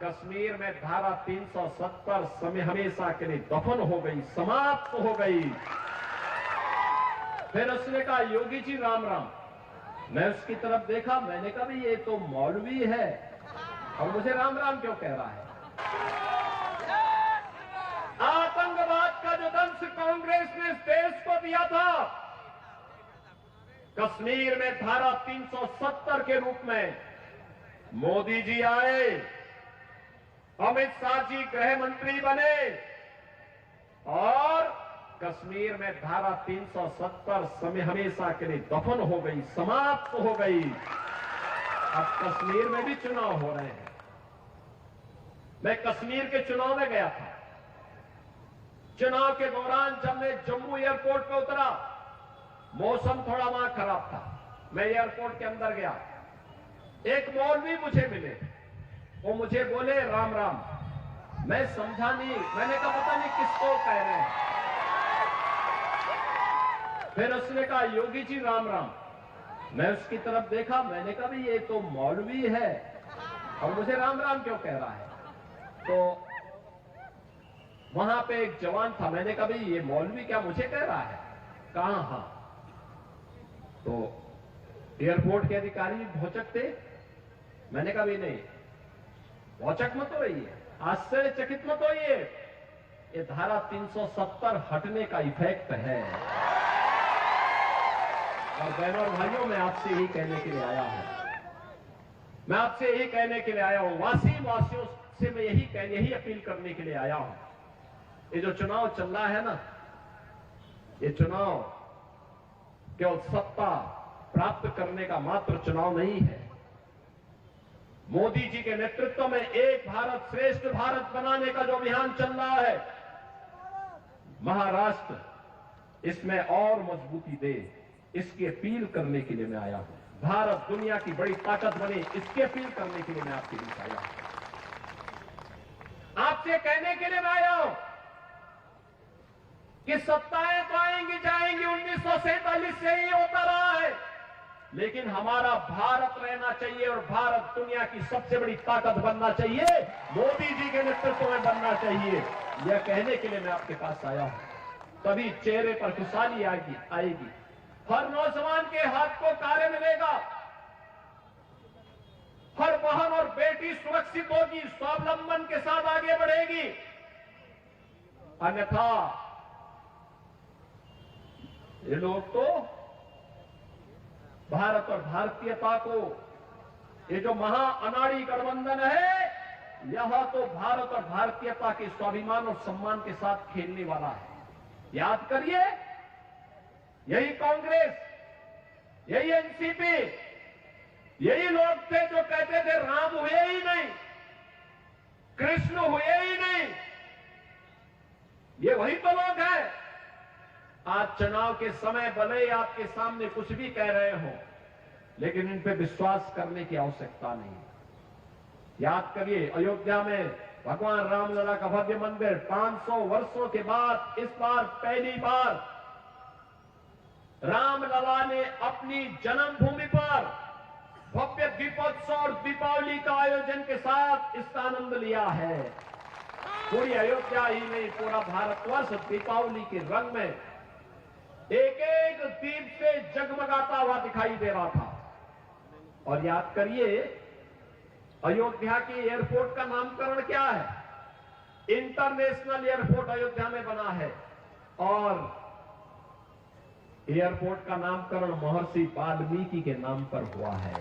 कश्मीर में धारा 370 समय हमेशा के लिए दफन हो गई, समाप्त हो गई। फिर उसने कहा योगी जी राम राम। मैं उसकी तरफ देखा, मैंने कहा भाई ये तो मौलवी है और मुझे राम राम क्यों कह रहा है। आतंकवाद का जो दंश कांग्रेस ने इस देश को दिया था, कश्मीर में धारा 370 के रूप में मोदी जी आए, अमित शाह जी गृह मंत्री बने और कश्मीर में धारा 370 समय हमेशा के लिए दफन हो गई, समाप्त हो गई। अब कश्मीर में भी चुनाव हो रहे हैं। मैं कश्मीर के चुनाव में गया था। चुनाव के दौरान जब मैं जम्मू एयरपोर्ट पे उतरा, मौसम थोड़ा वहां खराब था। मैं एयरपोर्ट के अंदर गया, एक मौलवी मुझे मिले, वो मुझे बोले राम राम। मैं समझा नहीं, मैंने कहा पता नहीं किसको कह रहे हैं। फिर उसने कहा योगी जी राम राम। मैं उसकी तरफ देखा, मैंने कहा भाई ये तो मौलवी है और मुझे राम राम क्यों कह रहा है। तो वहां पे एक जवान था, मैंने कहा भाई ये मौलवी क्या मुझे कह रहा है। कहा हाँ। तो एयरपोर्ट के अधिकारी भौचक थे। मैंने कहा भी नहीं, भौचक मत होइए, आश्चर्यचकित मत होइए, ये धारा 370 हटने का इफेक्ट है। और बहनों और भाइयों, मैं आपसे यही कहने के लिए आया हूं, मैं आपसे यही कहने के लिए आया हूं, वासियों से मैं यही अपील करने के लिए आया हूं। ये जो चुनाव चल रहा है ना, ये चुनाव केवल सत्ता प्राप्त करने का मात्र चुनाव नहीं है। मोदी जी के नेतृत्व में एक भारत श्रेष्ठ भारत बनाने का जो अभियान चल रहा है, महाराष्ट्र इसमें और मजबूती दे, इसकी अपील करने के लिए मैं आया हूं। भारत दुनिया की बड़ी ताकत बने, इसकी अपील करने के लिए मैं आपके बीच आया हूं। आपसे कहने के लिए मैं आया हूं कि सत्ताएं तो आएंगी जाएंगी, 1947 से ही होता रहा है, लेकिन हमारा भारत रहना चाहिए और भारत दुनिया की सबसे बड़ी ताकत बनना चाहिए, मोदी जी के नेतृत्व में बनना चाहिए। यह कहने के लिए मैं आपके पास आया हूं। तभी चेहरे पर खुशहाली आएगी, हर नौजवान के हाथ को कार्य मिलेगा, हर बहन और बेटी सुरक्षित होगी, स्वावलंबन के साथ आगे बढ़ेगी। अन्यथा ये लोग तो भारत और भारतीयता को, ये जो महा अनाड़ी गठबंधन है, यह तो भारत और भारतीयता के स्वाभिमान और सम्मान के साथ खेलने वाला है। याद करिए, यही कांग्रेस, यही एनसीपी, यही लोग थे जो कहते थे राम हुए ही नहीं, कृष्ण हुए ही नहीं। ये वही तो लोग हैं। आज चुनाव के समय भले ही आपके सामने कुछ भी कह रहे हो, लेकिन इन पे विश्वास करने की आवश्यकता नहीं। याद करिए, अयोध्या में भगवान रामलला का भव्य मंदिर 500 वर्षों के बाद इस बार पहली बार रामलला ने अपनी जन्मभूमि पर भव्य दीपोत्सव और दीपावली का आयोजन के साथ इसका आनंद लिया है। पूरी अयोध्या ही नहीं, पूरा भारतवर्ष दीपावली के रंग में एक एक दीप से जगमगाता हुआ दिखाई दे रहा था। और याद करिए, अयोध्या के एयरपोर्ट का नामकरण क्या है? इंटरनेशनल एयरपोर्ट अयोध्या में बना है और एयरपोर्ट का नामकरण महर्षि वाल्मीकि के नाम पर हुआ है।